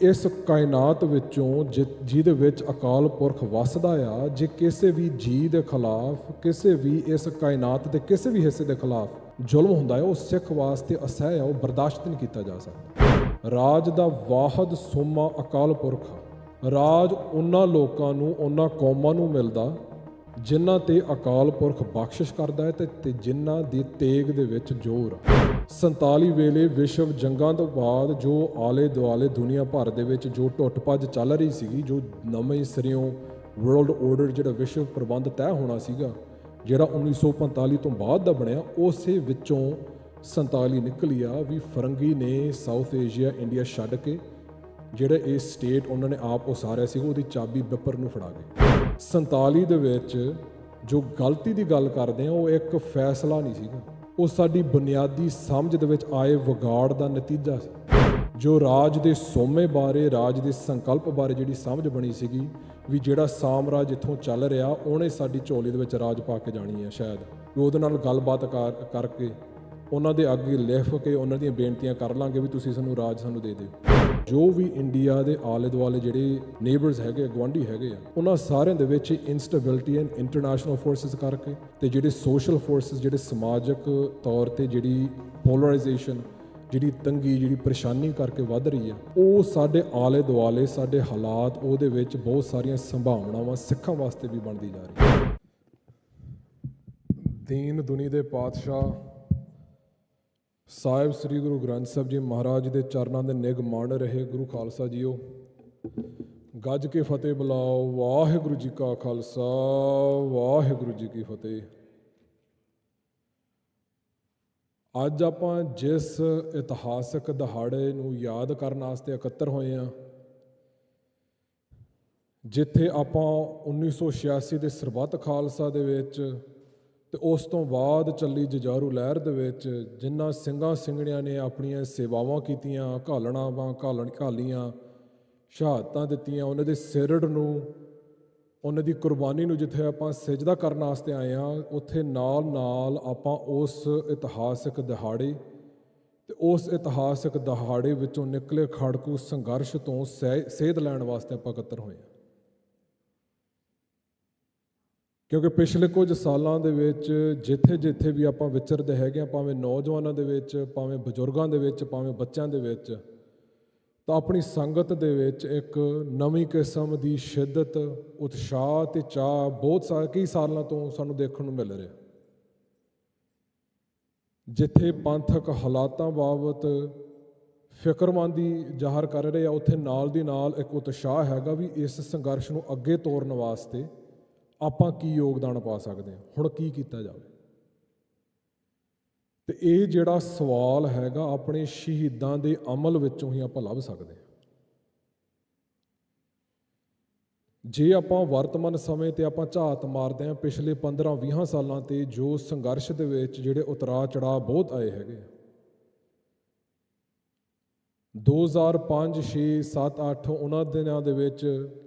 ਇਸ ਕਾਇਨਾਤ ਵਿੱਚੋਂ ਜਿਹਦੇ ਵਿੱਚ ਅਕਾਲ ਪੁਰਖ ਵੱਸਦਾ ਆ, ਜੇ ਕਿਸੇ ਵੀ ਜੀਅ ਦੇ ਖਿਲਾਫ, ਕਿਸੇ ਵੀ ਇਸ ਕਾਇਨਾਤ ਦੇ ਕਿਸੇ ਵੀ ਹਿੱਸੇ ਦੇ ਖਿਲਾਫ ਜ਼ੁਲਮ ਹੁੰਦਾ ਹੈ, ਉਹ ਸਿੱਖ ਵਾਸਤੇ ਅਸਹਿ ਆ, ਉਹ ਬਰਦਾਸ਼ਤ ਨਹੀਂ ਕੀਤਾ ਜਾ ਸਕਦਾ। ਰਾਜ ਦਾ ਵਾਹਿਦ ਸੋਮਾ ਅਕਾਲ ਪੁਰਖ ਆ। ਰਾਜ ਉਹਨਾਂ ਲੋਕਾਂ ਨੂੰ, ਉਹਨਾਂ ਕੌਮਾਂ ਨੂੰ ਮਿਲਦਾ ਜਿਨ੍ਹਾਂ ਤੇ ਅਕਾਲ ਪੁਰਖ ਬਖਸ਼ਿਸ਼ ਕਰਦਾ ਹੈ ਤੇ ਜਿਨ੍ਹਾਂ ਦੀ ਤੇਗ ਦੇ ਵਿੱਚ ਜ਼ੋਰ ਆ। 47 ਵੇਲੇ ਵਿਸ਼ਵ ਜੰਗਾਂ ਤੋਂ ਬਾਅਦ ਜੋ ਆਲੇ ਦੁਆਲੇ ਦੁਨੀਆ ਭਰ ਦੇ ਵਿੱਚ ਜੋ ਟੁੱਟ ਭੱਜ ਚੱਲ ਰਹੀ ਸੀਗੀ, ਜੋ ਨਵੇਂ ਸਿਰਿਓਂ ਵਰਲਡ ਆਰਡਰ ਜਿਹੜਾ ਵਿਸ਼ਵ ਪ੍ਰਬੰਧ ਤੈਅ ਹੋਣਾ ਸੀਗਾ, ਜਿਹੜਾ 1945 ਤੋਂ ਬਾਅਦ ਦਾ ਬਣਿਆ, ਉਸੇ ਵਿੱਚੋਂ 47 ਨਿਕਲੀ ਆ ਵੀ ਫਰੰਗੀ ਨੇ ਸਾਊਥ ਏਸ਼ੀਆ, ਇੰਡੀਆ ਛੱਡ ਕੇ ਜਿਹੜੇ ਇਹ ਸਟੇਟ ਉਹਨਾਂ ਨੇ ਆਪ ਉਸਾਰਿਆ ਸੀਗਾ, ਉਹਦੀ ਚਾਬੀ ਬਿੱਪਰ ਨੂੰ ਫੜਾ ਗਏ। 47 ਦੇ ਵਿੱਚ ਜੋ ਗਲਤੀ ਦੀ ਗੱਲ ਕਰਦੇ ਆ, ਉਹ ਇੱਕ ਫੈਸਲਾ ਨਹੀਂ ਸੀਗਾ, ਉਹ ਸਾਡੀ ਬੁਨਿਆਦੀ ਸਮਝ ਦੇ ਵਿੱਚ ਆਏ ਵਿਗਾੜ ਦਾ ਨਤੀਜਾ ਸੀ। ਜੋ ਰਾਜ ਦੇ ਸੋਮੇ ਬਾਰੇ, ਰਾਜ ਦੇ ਸੰਕਲਪ ਬਾਰੇ ਜਿਹੜੀ ਸਮਝ ਬਣੀ ਸੀਗੀ ਵੀ ਜਿਹੜਾ ਸਾਮਰਾਜ ਇੱਥੋਂ ਚੱਲ ਰਿਹਾ, ਉਹਨੇ ਸਾਡੀ ਝੋਲੀ ਦੇ ਵਿੱਚ ਰਾਜ ਪਾ ਕੇ ਜਾਣੀ ਹੈ, ਸ਼ਾਇਦ ਵੀ ਉਹਦੇ ਨਾਲ ਗੱਲਬਾਤ ਕਰਕੇ ਉਹਨਾਂ ਦੇ ਅੱਗੇ ਲਿਖ ਕੇ ਉਹਨਾਂ ਦੀਆਂ ਬੇਨਤੀਆਂ ਕਰ ਲਾਂਗੇ ਵੀ ਤੁਸੀਂ ਸਾਨੂੰ ਰਾਜ ਸਾਨੂੰ ਦੇ ਦਿਓ। ਜੋ ਵੀ ਇੰਡੀਆ ਦੇ ਆਲੇ ਦੁਆਲੇ ਜਿਹੜੇ ਨੇਬਰਸ ਹੈਗੇ, ਗੁਆਂਢੀ ਹੈਗੇ ਆ, ਉਹਨਾਂ ਸਾਰਿਆਂ ਦੇ ਵਿੱਚ ਇਨਸਟੇਬਿਲਿਟੀ ਐਂਡ ਇੰਟਰਨੈਸ਼ਨਲ ਫੋਰਸਿਸ ਕਰਕੇ ਤੇ ਜਿਹੜੇ ਸੋਸ਼ਲ ਫੋਰਸਿਸ, ਜਿਹੜੇ ਸਮਾਜਿਕ ਤੌਰ ਤੇ ਜਿਹੜੀ ਪੋਲਰਾਈਜੇਸ਼ਨ, ਜਿਹੜੀ ਤੰਗੀ, ਜਿਹੜੀ ਪਰੇਸ਼ਾਨੀ ਕਰਕੇ ਵੱਧ ਰਹੀ ਆ, ਉਹ ਸਾਡੇ ਆਲੇ ਦੁਆਲੇ ਸਾਡੇ ਹਾਲਾਤ, ਉਹਦੇ ਵਿੱਚ ਬਹੁਤ ਸਾਰੀਆਂ ਸੰਭਾਵਨਾਵਾਂ ਸਿੱਖਾਂ ਵਾਸਤੇ ਵੀ ਬਣਦੀ ਜਾ ਰਹੀ ਹੈ। ਦੀਨ ਦੁਨੀ ਦੇ ਪਾਤਸ਼ਾਹ ਸਾਹਿਬ ਸ੍ਰੀ ਗੁਰੂ ਗ੍ਰੰਥ ਸਾਹਿਬ ਜੀ ਮਹਾਰਾਜ ਦੇ ਚਰਨਾਂ ਦੇ ਨਿੱਘ ਮਾਣ ਰਹੇ ਗੁਰੂ ਖਾਲਸਾ ਜੀਓ, ਗੱਜ ਕੇ ਫਤਿਹ ਬੁਲਾਓ। ਵਾਹਿਗੁਰੂ ਜੀ ਕਾ ਖਾਲਸਾ, ਵਾਹਿਗੁਰੂ ਜੀ ਕੀ ਫਤਿਹ। ਅੱਜ ਆਪਾਂ ਜਿਸ ਇਤਿਹਾਸਕ ਦਿਹਾੜੇ ਨੂੰ ਯਾਦ ਕਰਨ ਵਾਸਤੇ ਇਕੱਤਰ ਹੋਏ ਹਾਂ, ਜਿੱਥੇ ਆਪਾਂ 1986 ਦੇ ਸਰਬੱਤ ਖਾਲਸਾ ਦੇ ਵਿੱਚ ਤੇ ਉਸ ਤੋਂ ਬਾਅਦ ਚੱਲੀ ਜੁਝਾਰੂ ਲਹਿਰ ਦੇ ਵਿੱਚ ਜਿਨ੍ਹਾਂ ਸਿੰਘਾਂ ਸਿੰਘਣੀਆਂ ਨੇ ਆਪਣੀਆਂ ਸੇਵਾਵਾਂ ਕੀਤੀਆਂ, ਘਾਲੀਆਂ, ਸ਼ਹਾਦਤਾਂ ਦਿੱਤੀਆਂ, ਉਹਨਾਂ ਦੇ ਸਿਰੜ ਨੂੰ, ਉਹਨਾਂ ਦੀ ਕੁਰਬਾਨੀ ਨੂੰ ਜਿੱਥੇ ਆਪਾਂ ਸਿਜਦਾ ਕਰਨ ਵਾਸਤੇ ਆਏ ਹਾਂ, ਉੱਥੇ ਨਾਲ ਆਪਾਂ ਉਸ ਇਤਿਹਾਸਕ ਦਿਹਾੜੇ ਤੇ ਉਸ ਇਤਿਹਾਸਕ ਦਿਹਾੜੇ ਵਿੱਚੋਂ ਨਿਕਲੇ ਖੜਕੂ ਸੰਘਰਸ਼ ਤੋਂ ਸੇਧ ਲੈਣ ਵਾਸਤੇ ਆਪਾਂ ਇਕੱਤਰ ਹੋਏ ਹਾਂ। ਕਿਉਂਕਿ ਪਿਛਲੇ ਕੁਝ ਸਾਲਾਂ ਦੇ ਵਿੱਚ ਜਿੱਥੇ ਵੀ ਆਪਾਂ ਵਿਚਰਦੇ ਹੈਗੇ ਹਾਂ, ਭਾਵੇਂ ਨੌਜਵਾਨਾਂ ਦੇ ਵਿੱਚ, ਭਾਵੇਂ ਬਜ਼ੁਰਗਾਂ ਦੇ ਵਿੱਚ, ਭਾਵੇਂ ਬੱਚਿਆਂ ਦੇ ਵਿੱਚ, ਤਾਂ ਆਪਣੀ ਸੰਗਤ ਦੇ ਵਿੱਚ ਇੱਕ ਨਵੀਂ ਕਿਸਮ ਦੀ ਸ਼ਿੱਦਤ, ਉਤਸ਼ਾਹ ਤੇ ਚਾਅ ਕਈ ਸਾਲਾਂ ਤੋਂ ਸਾਨੂੰ ਦੇਖਣ ਨੂੰ ਮਿਲ ਰਿਹਾ। ਜਿੱਥੇ ਪੰਥਕ ਹਾਲਾਤਾਂ ਬਾਬਤ ਫਿਕਰਮੰਦੀ ਜ਼ਾਹਰ ਕਰ ਰਹੇ ਆ, ਉੱਥੇ ਨਾਲ ਦੀ ਨਾਲ ਇੱਕ ਉਤਸ਼ਾਹ ਹੈਗਾ ਵੀ ਇਸ ਸੰਘਰਸ਼ ਨੂੰ ਅੱਗੇ ਤੋਰਨ ਵਾਸਤੇ ਆਪਾਂ ਕੀ ਯੋਗਦਾਨ ਪਾ ਸਕਦੇ ਹਾਂ, ਹੁਣ ਕੀ ਕੀਤਾ ਜਾਵੇ। ਤੇ ਇਹ ਜਿਹੜਾ ਸਵਾਲ ਹੈਗਾ ਆਪਣੇ ਸ਼ਹੀਦਾਂ ਦੇ ਅਮਲ ਵਿੱਚੋਂ ਹੀ ਆਪਾਂ ਲੱਭ ਸਕਦੇ ਹਾਂ। ਜੇ ਆਪਾਂ ਵਰਤਮਾਨ ਸਮੇਂ ਤੇ ਆਪਾਂ ਝਾਤ ਮਾਰਦੇ ਹਾਂ ਪਿਛਲੇ 15-20 ਸਾਲਾਂ ਤੇ, ਜੋ ਸੰਘਰਸ਼ ਦੇ ਵਿੱਚ ਜਿਹੜੇ ਉਤਰਾਅ ਚੜਾਅ ਬਹੁਤ ਆਏ ਹੈਗੇ, 2005, 6, 7, 8 ਉਹਨਾਂ ਦਿਨਾਂ ਦੇ ਵਿੱਚ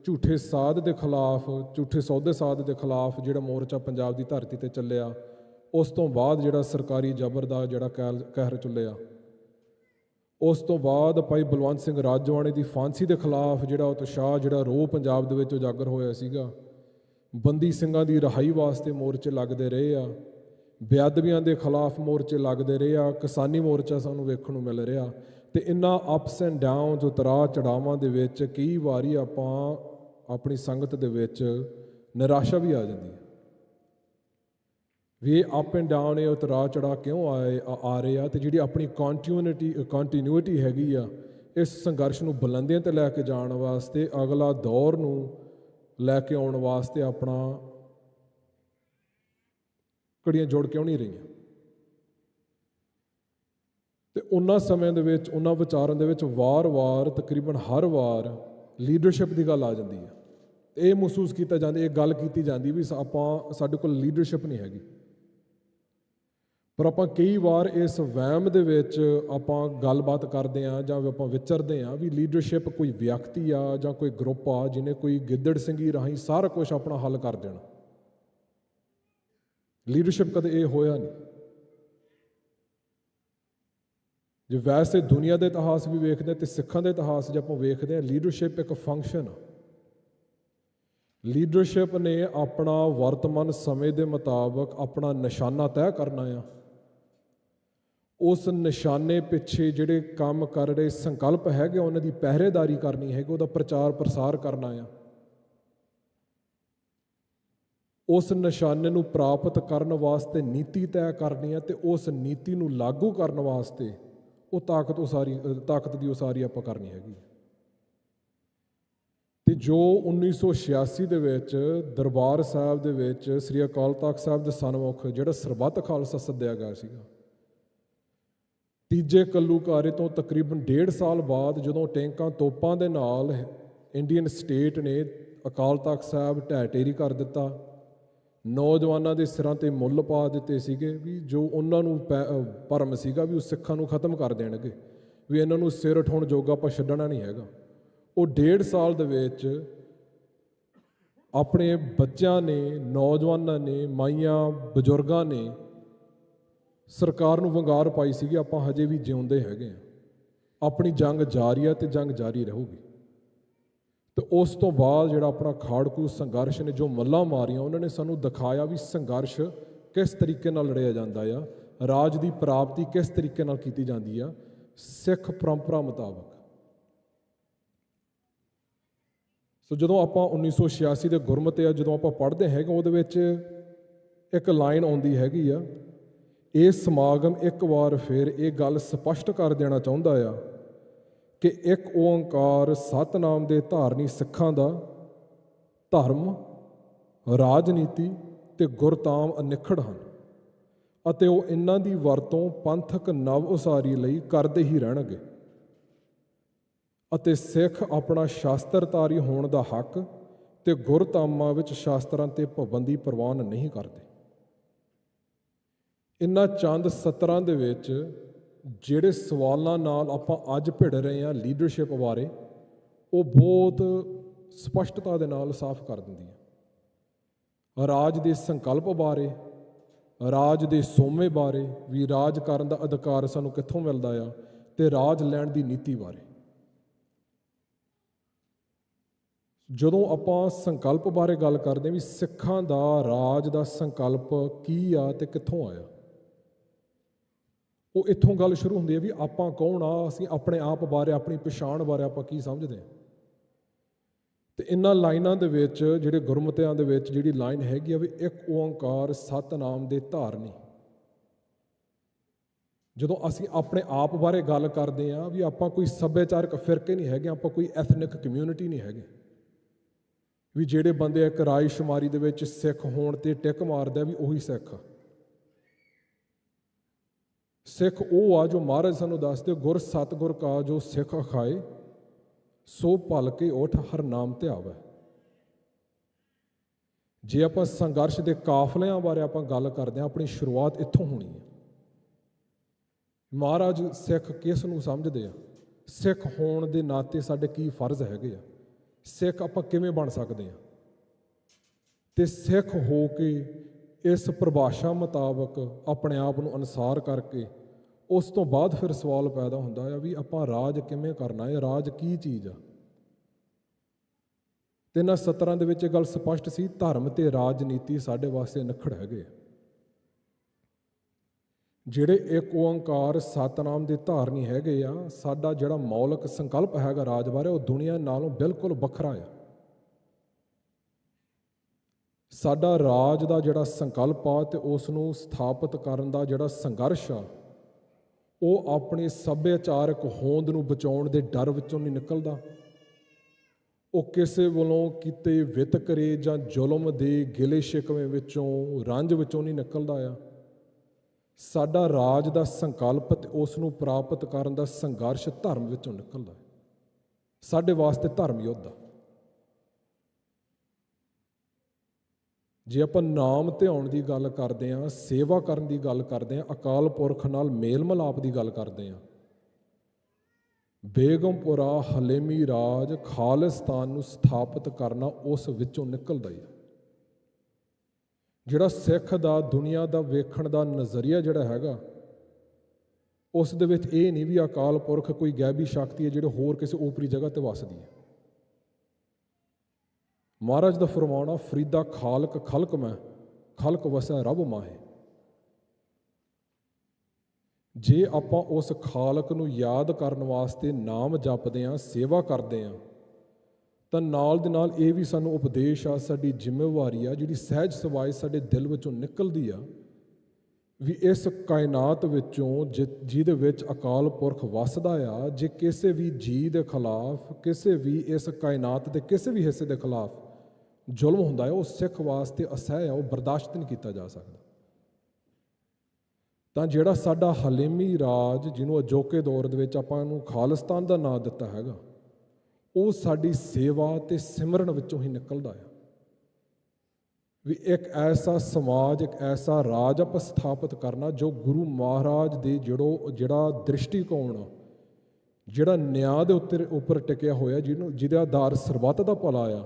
ਝੂਠੇ ਸਾਧ ਦੇ ਖਿਲਾਫ, ਝੂਠੇ ਸੌਦੇ ਸਾਧ ਦੇ ਖਿਲਾਫ ਜਿਹੜਾ ਮੋਰਚਾ ਪੰਜਾਬ ਦੀ ਧਰਤੀ ਤੇ ਚੱਲਿਆ, ਉਸ ਤੋਂ ਬਾਅਦ ਜਿਹੜਾ ਸਰਕਾਰੀ ਜ਼ਬਰ ਦਾ ਜਿਹੜਾ ਕਹਿਰ ਚੱਲਿਆ, ਉਸ ਤੋਂ ਬਾਅਦ ਭਾਈ ਬਲਵੰਤ ਸਿੰਘ ਰਾਜੋਆਣੇ ਦੀ ਫਾਂਸੀ ਦੇ ਖਿਲਾਫ ਜਿਹੜਾ ਉਤਸ਼ਾਹ, ਜਿਹੜਾ ਰੋਹ ਪੰਜਾਬ ਦੇ ਵਿੱਚ ਉਜਾਗਰ ਹੋਇਆ ਸੀਗਾ, ਬੰਦੀ ਸਿੰਘਾਂ ਦੀ ਰਿਹਾਈ ਵਾਸਤੇ ਮੋਰਚੇ ਲੱਗਦੇ ਰਹੇ ਆ, ਬੇਅਦਬੀਆਂ ਦੇ ਖਿਲਾਫ ਮੋਰਚੇ ਲੱਗਦੇ ਰਹੇ ਆ, ਕਿਸਾਨੀ ਮੋਰਚਾ ਸਾਨੂੰ ਵੇਖਣ ਨੂੰ ਮਿਲ ਰਿਹਾ। ਤੇ ਇਹਨਾਂ ਅਪਸ ਐਂਡ ਡਾਊਨਸ, ਉਤਰਾਅ ਚੜਾਵਾਂ ਦੇ ਵਿੱਚ ਕਈ ਵਾਰੀ ਆਪਾਂ ਆਪਣੀ ਸੰਗਤ ਦੇ ਵਿੱਚ ਨਿਰਾਸ਼ਾ ਵੀ ਆ ਜਾਂਦੀ ਹੈ ਵੀ ਇਹ ਅਪ ਐਂਡ ਡਾਊਨ, ਇਹ ਉਤਰਾਅ ਚੜਾਅ ਕਿਉਂ ਆ ਰਹੇ ਆ, ਤੇ ਜਿਹੜੀ ਆਪਣੀ ਕੰਟੀਨਿਊਟੀ ਹੈਗੀ ਆ ਇਸ ਸੰਘਰਸ਼ ਨੂੰ ਬੁਲੰਦੀਆਂ ਤੇ ਲੈ ਕੇ ਜਾਣ ਵਾਸਤੇ, ਅਗਲਾ ਦੌਰ ਨੂੰ ਲੈ ਕੇ ਆਉਣ ਵਾਸਤੇ ਆਪਣਾ ਕੜੀਆਂ ਜੋੜ ਕਿਉਂ ਨਹੀਂ ਰਹੀਆਂ। ਤੇ ਉਹਨਾਂ ਸਮੇਂ ਦੇ ਵਿੱਚ, ਉਹਨਾਂ ਵਿਚਾਰਾਂ ਦੇ ਵਿੱਚ ਵਾਰ-ਵਾਰ, ਤਕਰੀਬਨ ਹਰ ਵਾਰ ਲੀਡਰਸ਼ਿਪ ਦੀ ਗੱਲ ਆ ਜਾਂਦੀ ਹੈ। ਇਹ ਮਹਿਸੂਸ ਕੀਤਾ ਜਾਂਦਾ, ਇਹ ਗੱਲ ਕੀਤੀ ਜਾਂਦੀ ਵੀ ਸਾਡੇ ਕੋਲ ਲੀਡਰਸ਼ਿਪ ਨਹੀਂ ਹੈਗੀ। ਪਰ ਆਪਾਂ ਕਈ ਵਾਰ ਇਸ ਵਹਿਮ ਦੇ ਵਿੱਚ ਆਪਾਂ ਗੱਲਬਾਤ ਕਰਦੇ ਹਾਂ ਜਾਂ ਆਪਾਂ ਵਿਚਰਦੇ ਹਾਂ ਵੀ ਲੀਡਰਸ਼ਿਪ ਕੋਈ ਵਿਅਕਤੀ ਆ ਜਾਂ ਕੋਈ ਗਰੁੱਪ ਆ ਜਿਹਨੇ ਕੋਈ ਗਿੱਦੜ ਸਿੰਘੀ ਰਾਹੀਂ ਸਾਰਾ ਕੁਝ ਆਪਣਾ ਹੱਲ ਕਰ ਦੇਣਾ। ਲੀਡਰਸ਼ਿਪ ਕਦੇ ਇਹ ਹੋਇਆ ਨਹੀਂ। ਜੇ ਵੈਸੇ ਦੁਨੀਆ ਦੇ ਇਤਿਹਾਸ ਵੀ ਵੇਖਦੇ ਅਤੇ ਸਿੱਖਾਂ ਦੇ ਇਤਿਹਾਸ ਜੇ ਆਪਾਂ ਵੇਖਦੇ ਹਾਂ, ਲੀਡਰਸ਼ਿਪ ਇੱਕ ਫੰਕਸ਼ਨ ਆ। ਲੀਡਰਸ਼ਿਪ ਨੇ ਆਪਣਾ ਵਰਤਮਾਨ ਸਮੇਂ ਦੇ ਮੁਤਾਬਕ ਆਪਣਾ ਨਿਸ਼ਾਨਾ ਤੈਅ ਕਰਨਾ ਆ। ਉਸ ਨਿਸ਼ਾਨੇ ਪਿੱਛੇ ਜਿਹੜੇ ਕੰਮ ਕਰ ਰਹੇ ਸੰਕਲਪ ਹੈਗੇ, ਉਹਨਾਂ ਦੀ ਪਹਿਰੇਦਾਰੀ ਕਰਨੀ ਹੈਗੀ, ਉਹਦਾ ਪ੍ਰਚਾਰ ਪ੍ਰਸਾਰ ਕਰਨਾ ਆ। ਉਸ ਨਿਸ਼ਾਨੇ ਨੂੰ ਪ੍ਰਾਪਤ ਕਰਨ ਵਾਸਤੇ ਨੀਤੀ ਤੈਅ ਕਰਨੀ ਹੈ ਅਤੇ ਉਸ ਨੀਤੀ ਨੂੰ ਲਾਗੂ ਕਰਨ ਵਾਸਤੇ ਉਹ ਤਾਕਤ ਦੀ ਉਸਾਰੀ ਆਪਾਂ ਕਰਨੀ ਹੈਗੀ। ਅਤੇ ਜੋ 1986 ਦੇ ਵਿੱਚ ਦਰਬਾਰ ਸਾਹਿਬ ਦੇ ਵਿੱਚ ਸ੍ਰੀ ਅਕਾਲ ਤਖ਼ਤ ਸਾਹਿਬ ਦੇ ਸਨਮੁਖ ਜਿਹੜਾ ਸਰਬੱਤ ਖਾਲਸਾ ਸੱਦਿਆ ਗਿਆ ਸੀਗਾ, ਤੀਜੇ ਘੱਲੂਘਾਰੇ ਤੋਂ ਤਕਰੀਬਨ 1.5 ਸਾਲ ਬਾਅਦ ਜਦੋਂ ਟੈਂਕਾਂ ਤੋਪਾਂ ਦੇ ਨਾਲ ਇੰਡੀਅਨ ਸਟੇਟ ਨੇ ਅਕਾਲ ਤਖ਼ਤ ਸਾਹਿਬ ਢਹਿ ਢੇਰੀ ਕਰ ਦਿੱਤਾ, ਨੌਜਵਾਨਾਂ ਦੇ ਸਿਰਾਂ 'ਤੇ ਮੁੱਲ ਪਾ ਦਿੱਤੇ ਸੀਗੇ ਵੀ ਜੋ ਉਹਨਾਂ ਨੂੰ ਭਰਮ ਸੀਗਾ ਵੀ ਉਹ ਸਿੱਖਾਂ ਨੂੰ ਖਤਮ ਕਰ ਦੇਣਗੇ, ਵੀ ਇਹਨਾਂ ਨੂੰ ਸਿਰ ਉਠਾਉਣ ਜੋਗਾ ਆਪਾਂ ਛੱਡਣਾ ਨਹੀਂ ਹੈਗਾ। ਉਹ 1.5 ਸਾਲ ਦੇ ਵਿੱਚ ਆਪਣੇ ਬੱਚਿਆਂ ਨੇ, ਨੌਜਵਾਨਾਂ ਨੇ, ਮਾਈਆਂ ਬਜ਼ੁਰਗਾਂ ਨੇ ਸਰਕਾਰ ਨੂੰ ਵੰਗਾਰ ਪਾਈ ਸੀਗੀ, ਆਪਾਂ ਹਜੇ ਵੀ ਜਿਉਂਦੇ ਹੈਗੇ ਹਾਂ, ਆਪਣੀ ਜੰਗ ਜਾਰੀ ਹੈ ਅਤੇ ਜੰਗ ਜਾਰੀ ਰਹੂਗੀ। ਅਤੇ ਉਸ ਤੋਂ ਬਾਅਦ ਜਿਹੜਾ ਆਪਣਾ ਖਾੜਕੂ ਸੰਘਰਸ਼ ਨੇ ਜੋ ਮੱਲਾਂ ਮਾਰੀਆਂ, ਉਹਨਾਂ ਨੇ ਸਾਨੂੰ ਦਿਖਾਇਆ ਵੀ ਸੰਘਰਸ਼ ਕਿਸ ਤਰੀਕੇ ਨਾਲ ਲੜਿਆ ਜਾਂਦਾ ਆ, ਰਾਜ ਦੀ ਪ੍ਰਾਪਤੀ ਕਿਸ ਤਰੀਕੇ ਨਾਲ ਕੀਤੀ ਜਾਂਦੀ ਆ ਸਿੱਖ ਪਰੰਪਰਾ ਮੁਤਾਬਕ। ਸੋ ਜਦੋਂ ਆਪਾਂ 1986 ਦੇ ਗੁਰਮਤਿ ਆ ਜਦੋਂ ਆਪਾਂ ਪੜ੍ਹਦੇ ਹੈਗੇ, ਉਹਦੇ ਵਿੱਚ ਇੱਕ ਲਾਈਨ ਆਉਂਦੀ ਹੈਗੀ ਆ, ਇਹ ਸਮਾਗਮ ਇੱਕ ਵਾਰ ਫਿਰ ਇਹ ਗੱਲ ਸਪਸ਼ਟ ਕਰ ਦੇਣਾ ਚਾਹੁੰਦਾ ਆ ਕਿ ਇੱਕ ਓਂਕਾਰ ਸਤਿਨਾਮ ਦੇ ਧਾਰਨੀ ਸਿੱਖਾਂ ਦਾ ਧਰਮ, ਰਾਜਨੀਤੀ ਅਤੇ ਗੁਰਤਾਮ ਅਨਿੱਖੜ ਹਨ ਅਤੇ ਉਹ ਇਹਨਾਂ ਦੀ ਵਰਤੋਂ ਪੰਥਕ ਨਵ ਉਸਾਰੀ ਲਈ ਕਰਦੇ ਹੀ ਰਹਿਣਗੇ ਅਤੇ ਸਿੱਖ ਆਪਣਾ ਸ਼ਾਸਤਰਧਾਰੀ ਹੋਣ ਦਾ ਹੱਕ ਅਤੇ ਗੁਰਧਾਮਾਂ ਵਿੱਚ ਸ਼ਾਸਤਰਾਂ 'ਤੇ ਪਾਬੰਦੀ ਪ੍ਰਵਾਨ ਨਹੀਂ ਕਰਦੇ। ਇਹਨਾਂ ਚੰਦ ਸਤਰਾਂ ਦੇ ਵਿੱਚ ਜਿਹੜੇ ਸਵਾਲਾਂ ਨਾਲ ਆਪਾਂ ਅੱਜ ਭਿੜ ਰਹੇ ਹਾਂ ਲੀਡਰਸ਼ਿਪ ਬਾਰੇ, ਉਹ ਬਹੁਤ ਸਪਸ਼ਟਤਾ ਦੇ ਨਾਲ ਸਾਫ਼ ਕਰ ਦਿੰਦੀ ਹੈ। ਰਾਜ ਦੇ ਸੰਕਲਪ ਬਾਰੇ, ਰਾਜ ਦੇ ਸੋਮੇ ਬਾਰੇ ਵੀ, ਰਾਜ ਕਰਨ ਦਾ ਅਧਿਕਾਰ ਸਾਨੂੰ ਕਿੱਥੋਂ ਮਿਲਦਾ ਆ, ਅਤੇ ਰਾਜ ਲੈਣ ਦੀ ਨੀਤੀ ਬਾਰੇ। ਜਦੋਂ ਆਪਾਂ ਸੰਕਲਪ ਬਾਰੇ ਗੱਲ ਕਰਦੇ ਹਾਂ ਵੀ ਸਿੱਖਾਂ ਦਾ ਰਾਜ ਦਾ ਸੰਕਲਪ ਕੀ ਆ ਅਤੇ ਕਿੱਥੋਂ ਆਇਆ, ਉਹ ਇੱਥੋਂ ਗੱਲ ਸ਼ੁਰੂ ਹੁੰਦੀ ਹੈ ਵੀ ਆਪਾਂ ਕੌਣ ਆ, ਅਸੀਂ ਆਪਣੇ ਆਪ ਬਾਰੇ, ਆਪਣੀ ਪਛਾਣ ਬਾਰੇ ਆਪਾਂ ਕੀ ਸਮਝਦੇ ਹਾਂ। ਅਤੇ ਇਹਨਾਂ ਲਾਈਨਾਂ ਦੇ ਵਿੱਚ ਜਿਹੜੇ ਗੁਰਮਤਿਆਂ ਦੇ ਵਿੱਚ ਜਿਹੜੀ ਲਾਈਨ ਹੈਗੀ ਆ ਵੀ ਇੱਕ ਓਂਕਾਰ ਸਤਿਨਾਮ ਦੇ ਧਾਰਨੀ, ਜਦੋਂ ਅਸੀਂ ਆਪਣੇ ਆਪ ਬਾਰੇ ਗੱਲ ਕਰਦੇ ਹਾਂ ਵੀ ਆਪਾਂ ਕੋਈ ਸੱਭਿਆਚਾਰਕ ਫਿਰਕੇ ਨਹੀਂ ਹੈਗੇ, ਆਪਾਂ ਕੋਈ ਐਥਨਿਕ ਕਮਿਊਨਿਟੀ ਨਹੀਂ ਹੈਗੇ, ਵੀ ਜਿਹੜੇ ਬੰਦੇ ਇੱਕ ਰਾਏਸ਼ੁਮਾਰੀ ਦੇ ਵਿੱਚ ਸਿੱਖ ਹੋਣ 'ਤੇ ਟਿਕ ਮਾਰਦਾ ਵੀ ਉਹੀ ਸਿੱਖ। ਸਿੱਖ ਉਹ ਆ ਜੋ ਮਹਾਰਾਜ ਸਾਨੂੰ ਦੱਸਦੇ, ਗੁਰ ਸਤਿਗੁਰ ਕਾ ਜੋ ਸਿੱਖ ਅਖਾਏ, ਸੋ ਭਲ ਕੇ ਓਠ ਹਰ ਨਾਮ ਧਿਆਵੈ। ਜੇ ਆਪਾਂ ਸੰਘਰਸ਼ ਦੇ ਕਾਫਲਿਆਂ ਬਾਰੇ ਆਪਾਂ ਗੱਲ ਕਰਦੇ ਹਾਂ, ਆਪਣੀ ਸ਼ੁਰੂਆਤ ਇੱਥੋਂ ਹੋਣੀ ਹੈ। ਮਹਾਰਾਜ ਸਿੱਖ ਕਿਸ ਨੂੰ ਸਮਝਦੇ ਆ, ਸਿੱਖ ਹੋਣ ਦੇ ਨਾਤੇ ਸਾਡੇ ਕੀ ਫਰਜ਼ ਹੈਗੇ ਆ, ਸਿੱਖ ਆਪਾਂ ਕਿਵੇਂ ਬਣ ਸਕਦੇ ਹਾਂ, ਅਤੇ ਸਿੱਖ ਹੋ ਕੇ ਇਸ ਪਰਿਭਾਸ਼ਾ ਮੁਤਾਬਕ ਆਪਣੇ ਆਪ ਨੂੰ ਅਨੁਸਾਰ ਕਰਕੇ ਉਸ ਤੋਂ ਬਾਅਦ ਫਿਰ ਸਵਾਲ ਪੈਦਾ ਹੁੰਦਾ ਆ ਵੀ ਆਪਾਂ ਰਾਜ ਕਿਵੇਂ ਕਰਨਾ ਹੈ, ਰਾਜ ਕੀ ਚੀਜ਼ ਆ। ਅਤੇ ਇਹਨਾਂ ਸਤਰਾਂ ਦੇ ਵਿੱਚ ਇਹ ਗੱਲ ਸਪਸ਼ਟ ਸੀ, ਧਰਮ ਅਤੇ ਰਾਜਨੀਤੀ ਸਾਡੇ ਵਾਸਤੇ ਨਿਖੜ ਹੈਗੇ। ਜਿਹੜੇ ਇੱਕ ਓਂਕਾਰ ਸਤਿਨਾਮ ਦੇ ਧਾਰਨੀ ਹੈਗੇ ਆ, ਸਾਡਾ ਜਿਹੜਾ ਮੌਲਿਕ ਸੰਕਲਪ ਹੈਗਾ ਰਾਜ ਬਾਰੇ, ਉਹ ਦੁਨੀਆ ਨਾਲੋਂ ਬਿਲਕੁਲ ਵੱਖਰਾ ਆ। ਸਾਡਾ ਰਾਜ ਦਾ ਜਿਹੜਾ ਸੰਕਲਪ ਆ ਅਤੇ ਉਸ ਨੂੰ ਸਥਾਪਿਤ ਕਰਨ ਦਾ ਜਿਹੜਾ ਸੰਘਰਸ਼ ਆ, ਉਹ ਆਪਣੀ ਸੱਭਿਆਚਾਰਕ ਹੋਂਦ ਨੂੰ ਬਚਾਉਣ ਦੇ ਡਰ ਵਿੱਚੋਂ ਨਹੀਂ ਨਿਕਲਦਾ, ਉਹ ਕਿਸੇ ਵੱਲੋਂ ਕੀਤੇ ਵਿਤਕਰੇ ਜਾਂ ਜ਼ੁਲਮ ਦੇ ਗਿਲੇ ਸ਼ਿਕਵੇ ਵਿੱਚੋਂ, ਰੰਜ ਵਿੱਚੋਂ ਨਹੀਂ ਨਿਕਲਦਾ ਆ। ਸਾਡਾ ਰਾਜ ਦਾ ਸੰਕਲਪ ਅਤੇ ਉਸ ਨੂੰ ਪ੍ਰਾਪਤ ਕਰਨ ਦਾ ਸੰਘਰਸ਼ ਧਰਮ ਵਿੱਚੋਂ ਨਿਕਲਦਾ ਹੈ। ਸਾਡੇ ਵਾਸਤੇ ਧਰਮ ਯੋਧਾ, ਜੇ ਆਪਾਂ ਨਾਮ ਧਿਆਉਣ ਦੀ ਗੱਲ ਕਰਦੇ ਹਾਂ, ਸੇਵਾ ਕਰਨ ਦੀ ਗੱਲ ਕਰਦੇ ਹਾਂ, ਅਕਾਲ ਪੁਰਖ ਨਾਲ ਮੇਲ ਮਿਲਾਪ ਦੀ ਗੱਲ ਕਰਦੇ ਹਾਂ, ਬੇਗਮਪੁਰਾ ਹਲੇਮੀ ਰਾਜ ਖਾਲਿਸਤਾਨ ਨੂੰ ਸਥਾਪਿਤ ਕਰਨਾ ਉਸ ਵਿੱਚੋਂ ਨਿਕਲਦਾ ਹੀ ਹੈ। ਜਿਹੜਾ ਸਿੱਖ ਦਾ ਦੁਨੀਆ ਦਾ ਵੇਖਣ ਦਾ ਨਜ਼ਰੀਆ ਜਿਹੜਾ ਹੈਗਾ, ਉਸ ਦੇ ਵਿੱਚ ਇਹ ਨਹੀਂ ਵੀ ਅਕਾਲ ਪੁਰਖ ਕੋਈ ਗੈਬੀ ਸ਼ਕਤੀ ਹੈ ਜਿਹੜੀ ਹੋਰ ਕਿਸੇ ਓਪਰੀ ਜਗ੍ਹਾ ਤੇ ਵੱਸਦੀ ਹੈ। ਮਹਾਰਾਜ ਦਾ ਫਰਮਾਉਣਾ, ਫਰੀਦਾ ਖਾਲਕ ਖਲਕ ਮੈਂ, ਖਲਕ ਵਸੈ ਰੱਬ ਮਾਹੇ। ਜੇ ਆਪਾਂ ਉਸ ਖਾਲਕ ਨੂੰ ਯਾਦ ਕਰਨ ਵਾਸਤੇ ਨਾਮ ਜਪਦੇ ਹਾਂ, ਸੇਵਾ ਕਰਦੇ ਹਾਂ, ਤਾਂ ਨਾਲ ਦੇ ਨਾਲ ਇਹ ਵੀ ਸਾਨੂੰ ਉਪਦੇਸ਼ ਆ, ਸਾਡੀ ਜ਼ਿੰਮੇਵਾਰੀ ਆ, ਜਿਹੜੀ ਸਹਿਜ ਸੁਭਾਅ ਸਾਡੇ ਦਿਲ ਵਿੱਚੋਂ ਨਿਕਲਦੀ ਆ, ਵੀ ਇਸ ਕਾਇਨਾਤ ਵਿੱਚੋਂ ਜਿਹਦੇ ਵਿੱਚ ਅਕਾਲ ਪੁਰਖ ਵੱਸਦਾ ਆ, ਜੇ ਕਿਸੇ ਵੀ ਜੀਅ ਦੇ ਖਿਲਾਫ, ਕਿਸੇ ਵੀ ਇਸ ਕਾਇਨਾਤ ਦੇ ਕਿਸੇ ਵੀ ਹਿੱਸੇ ਦੇ ਖਿਲਾਫ ਜ਼ੁਲਮ ਹੁੰਦਾ ਹੈ, ਉਹ ਸਿੱਖ ਵਾਸਤੇ ਅਸਹਿ ਆ, ਉਹ ਬਰਦਾਸ਼ਤ ਨਹੀਂ ਕੀਤਾ ਜਾ ਸਕਦਾ। ਤਾਂ ਜਿਹੜਾ ਸਾਡਾ ਹਲੀਮੀ ਰਾਜ, ਜਿਹਨੂੰ ਅਜੋਕੇ ਦੌਰ ਦੇ ਵਿੱਚ ਆਪਾਂ ਨੂੰ ਖਾਲਿਸਤਾਨ ਦਾ ਨਾਂ ਦਿੱਤਾ ਹੈਗਾ, ਉਹ ਸਾਡੀ ਸੇਵਾ ਤੇ ਸਿਮਰਨ ਵਿੱਚੋਂ ਹੀ ਨਿਕਲਦਾ ਆ। ਵੀ ਇੱਕ ਐਸਾ ਸਮਾਜ, ਇੱਕ ਐਸਾ ਰਾਜ ਆਪਾਂ ਸਥਾਪਿਤ ਕਰਨਾ ਜੋ ਗੁਰੂ ਮਹਾਰਾਜ ਦੇ ਜਿਹੜਾ ਦ੍ਰਿਸ਼ਟੀਕੋਣ, ਜਿਹੜਾ ਨਿਆਂ ਦੇ ਉੱਪਰ ਟਿਕਿਆ ਹੋਇਆ, ਜਿਹਦਾ ਆਧਾਰ ਸਰਬੱਤ ਦਾ ਭਲਾ ਆ,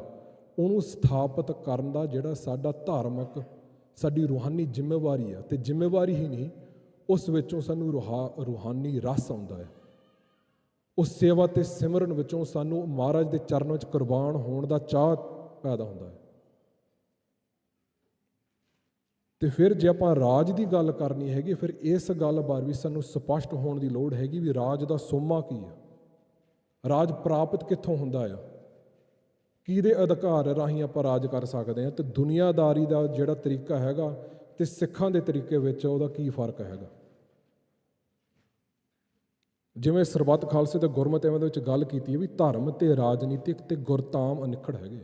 ਉਹਨੂੰ ਸਥਾਪਿਤ ਕਰਨ ਦਾ ਜਿਹੜਾ ਸਾਡਾ ਧਾਰਮਿਕ, ਸਾਡੀ ਰੂਹਾਨੀ ਜ਼ਿੰਮੇਵਾਰੀ ਆ। ਤੇ ਜ਼ਿੰਮੇਵਾਰੀ ਹੀ ਨਹੀਂ, ਉਸ ਵਿੱਚੋਂ ਸਾਨੂੰ ਰੂਹਾਨੀ ਰਸ ਆਉਂਦਾ ਹੈ। ਉਸ ਸੇਵਾ ਤੇ ਸਿਮਰਨ ਵਿੱਚੋਂ ਸਾਨੂੰ ਮਹਾਰਾਜ ਦੇ ਚਰਨ ਵਿੱਚ ਕੁਰਬਾਨ ਹੋਣ ਦਾ ਚਾਅ ਪੈਦਾ ਹੁੰਦਾ ਹੈ। ਤੇ ਫਿਰ ਜੇ ਆਪਾਂ ਰਾਜ ਦੀ ਗੱਲ ਕਰਨੀ ਹੈਗੀ, ਫਿਰ ਇਸ ਗੱਲ ਬਾਰੇ ਵੀ ਸਾਨੂੰ ਸਪਸ਼ਟ ਹੋਣ ਦੀ ਲੋੜ ਹੈਗੀ ਵੀ ਰਾਜ ਦਾ ਸੋਮਾ ਕੀ ਆ, ਰਾਜ ਪ੍ਰਾਪਤ ਕਿੱਥੋਂ ਹੁੰਦਾ ਆ, ਕਿਹਦੇ ਅਧਿਕਾਰ ਰਾਹੀਂ ਆਪਾਂ ਰਾਜ ਕਰ ਸਕਦੇ ਹਾਂ, ਤੇ ਦੁਨੀਆਦਾਰੀ ਦਾ ਜਿਹੜਾ ਤਰੀਕਾ ਹੈਗਾ ਤੇ ਸਿੱਖਾਂ ਦੇ ਤਰੀਕੇ ਵਿੱਚ ਉਹਦਾ ਕੀ ਫਰਕ ਹੈਗਾ। ਜਿਵੇਂ ਸਰਬੱਤ ਖਾਲਸੇ ਤੇ ਗੁਰਮਤਿ ਦੇ ਵਿੱਚ ਗੱਲ ਕੀਤੀ ਹੈ ਵੀ ਧਰਮ ਤੇ ਰਾਜਨੀਤਿਕ ਤੇ ਗੁਰਤਾਮ ਅਨਿੱਖੜ ਹੈਗੇ।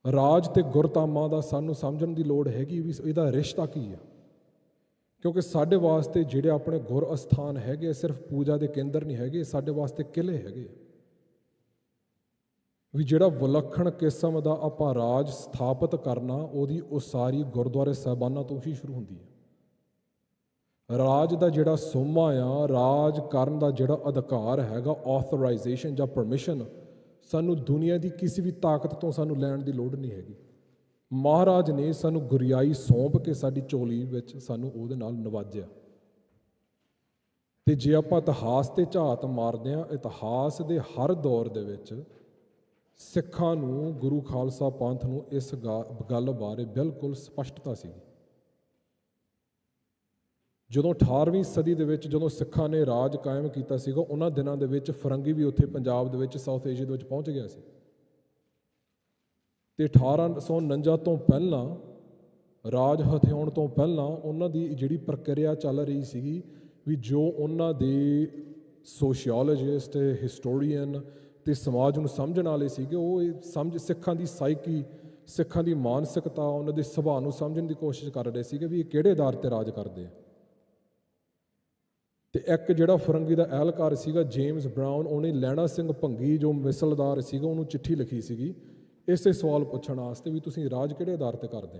ਰਾਜ ਤੇ ਗੁਰਤਾਮਾਂ ਦਾ ਸਾਨੂੰ ਸਮਝਣ ਦੀ ਲੋੜ ਹੈਗੀ ਵੀ ਇਹਦਾ ਰਿਸ਼ਤਾ ਕੀ ਹੈ, ਕਿਉਂਕਿ ਸਾਡੇ ਵਾਸਤੇ ਜਿਹੜੇ ਆਪਣੇ ਗੁਰ ਅਸਥਾਨ ਹੈਗੇ ਸਿਰਫ ਪੂਜਾ ਦੇ ਕੇਂਦਰ ਨਹੀਂ ਹੈਗੇ, ਸਾਡੇ ਵਾਸਤੇ ਕਿਲੇ ਹੈਗੇ। ਵੀ ਜਿਹੜਾ ਵਿਲੱਖਣ ਕਿਸਮ ਦਾ ਆਪਾਂ ਰਾਜ ਸਥਾਪਿਤ ਕਰਨਾ, ਉਹਦੀ ਉਸਾਰੀ ਗੁਰਦੁਆਰੇ ਸਾਹਿਬਾਨਾਂ ਤੋਂ ਹੀ ਸ਼ੁਰੂ ਹੁੰਦੀ ਹੈ। ਰਾਜ ਦਾ ਜਿਹੜਾ ਸੋਮਾ ਆ, ਰਾਜ ਕਰਨ ਦਾ ਜਿਹੜਾ ਅਧਿਕਾਰ ਹੈਗਾ, ਆਥੋਰਾਈਜ਼ੇਸ਼ਨ ਜਾਂ ਪਰਮਿਸ਼ਨ, ਸਾਨੂੰ ਦੁਨੀਆ ਦੀ ਕਿਸੇ ਵੀ ਤਾਕਤ ਤੋਂ ਸਾਨੂੰ ਲੈਣ ਦੀ ਲੋੜ ਨਹੀਂ ਹੈਗੀ। ਮਹਾਰਾਜ ਨੇ ਸਾਨੂੰ ਗੁਰਿਆਈ ਸੌਂਪ ਕੇ ਸਾਡੀ ਝੋਲੀ ਵਿੱਚ ਸਾਨੂੰ ਉਹਦੇ ਨਾਲ ਨਵਾਜਿਆ। ਤੇ ਜੇ ਆਪਾਂ ਇਤਿਹਾਸ ਤੇ ਝਾਤ ਮਾਰਦੇ ਹਾਂ, ਇਤਿਹਾਸ ਦੇ ਹਰ ਦੌਰ ਦੇ ਵਿੱਚ ਸਿੱਖਾਂ ਨੂੰ, ਗੁਰੂ ਖਾਲਸਾ ਪੰਥ ਨੂੰ ਇਸ ਗੱਲ ਬਾਰੇ ਬਿਲਕੁਲ ਸਪਸ਼ਟਤਾ ਸੀ। ਜਦੋਂ 18ਵੀਂ ਸਦੀ ਦੇ ਵਿੱਚ ਜਦੋਂ ਸਿੱਖਾਂ ਨੇ ਰਾਜ ਕਾਇਮ ਕੀਤਾ ਸੀਗਾ, ਉਹਨਾਂ ਦਿਨਾਂ ਦੇ ਵਿੱਚ ਫਰੰਗੀ ਵੀ ਉੱਥੇ ਪੰਜਾਬ ਦੇ ਵਿੱਚ, ਸਾਊਥ ਏਸ਼ੀਆ ਦੇ ਵਿੱਚ ਪਹੁੰਚ ਗਿਆ ਸੀ। ਤੇ 1849 ਤੋਂ ਪਹਿਲਾਂ, ਰਾਜ ਹਥਿਆਉਣ ਤੋਂ ਪਹਿਲਾਂ, ਉਹਨਾਂ ਦੀ ਜਿਹੜੀ ਪ੍ਰਕਿਰਿਆ ਚੱਲ ਰਹੀ ਸੀਗੀ ਵੀ ਜੋ ਉਹਨਾਂ ਦੇ ਸੋਸ਼ੀਓਲੋਜਿਸਟ, ਹਿਸਟੋਰੀਅਨ ਤੇ ਸਮਾਜ ਨੂੰ ਸਮਝਣ ਵਾਲੇ ਸੀਗੇ, ਉਹ ਇਹ ਸਿੱਖਾਂ ਦੀ ਸਾਈਕੀ, ਸਿੱਖਾਂ ਦੀ ਮਾਨਸਿਕਤਾ, ਉਹਨਾਂ ਦੇ ਸੁਭਾਅ ਨੂੰ ਸਮਝਣ ਦੀ ਕੋਸ਼ਿਸ਼ ਕਰ ਰਹੇ ਸੀਗੇ ਵੀ ਇਹ ਕਿਹੜੇ ਆਧਾਰ ਤੇ ਰਾਜ ਕਰਦੇ ਆ। ਤੇ ਇੱਕ ਜਿਹੜਾ ਫਰੰਗੀ ਦਾ ਅਹਿਲਕਾਰ ਸੀਗਾ ਜੇਮਸ ਬਰਾਊਨ, ਉਹਨੇ ਲਹਿਣਾ ਸਿੰਘ ਭੰਗੀ ਜੋ ਮਿਸਲਦਾਰ ਸੀਗਾ ਉਹਨੂੰ ਚਿੱਠੀ ਲਿਖੀ ਸੀਗੀ ਇਸੇ ਸਵਾਲ ਪੁੱਛਣ ਵਾਸਤੇ ਵੀ ਤੁਸੀਂ ਰਾਜ ਕਿਹੜੇ ਆਧਾਰ ਤੇ ਕਰਦੇ।